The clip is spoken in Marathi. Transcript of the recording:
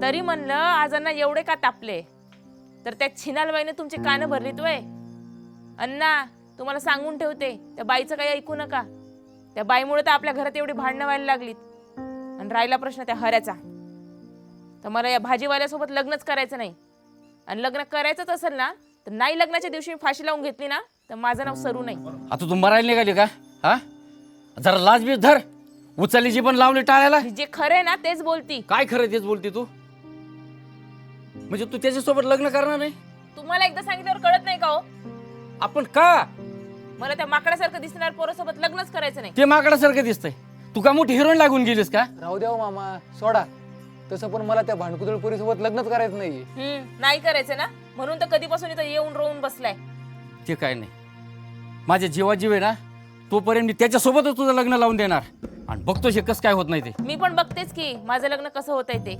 तरी म्हणलं आजांना एवढे का तापले तर त्या छिनालबाईने तुमची कानं भरलीत वय. अण्णा तुम्हाला सांगून ठेवते, त्या बाईचं काही ऐकू नका. त्या बाईमुळे तर आपल्या घरात एवढी भांडणं व्हायला लागलीत. आणि राहिला प्रश्न त्या हऱ्याचा, तर मला या भाजीवाल्यासोबत लग्नच करायचं नाही. आणि लग्न करायचंच असेल ना तर नाही लग्नाच्या दिवशी फाशी लावून घेतली ना तर माझं नाव सरू नाही. आता तू मरायला निघाली का? हा, जरा लाज बीज धर. उचललीची पण लावली टाळायला. जे खरंय ना तेच बोलती. काय खरं तेच बोलते तू? म्हणजे तू त्याच्यासोबत लग्न करणार नाही? तुम्हाला एकदा सांगितल्यावर कळत नाही का हो? आपण का? मला त्या माकडासारखं दिसणार पोरासोबत लग्नच करायचं नाही. ते माकडासारखं दिसतंय. तू का मोठी हिरोईन लागून गेलीस का? राहू द्या हो मामा, सोडा. तसं पण मला त्या भांडकुदळ पोरीसोबत लग्नच करायचं नाहीये. नाही करायचं ना, म्हणून तर कधीपासून इथं येऊन रोवून बसलाय. ते काय नाही, माझ्या जीवा जीव आहे ना तोपर्यंत मी त्याच्यासोबतच तुझं लग्न लावून देणार. आणि बघतो कस काय होत नाही ते. मी पण बघतेच की माझं लग्न कसं होतंय ते.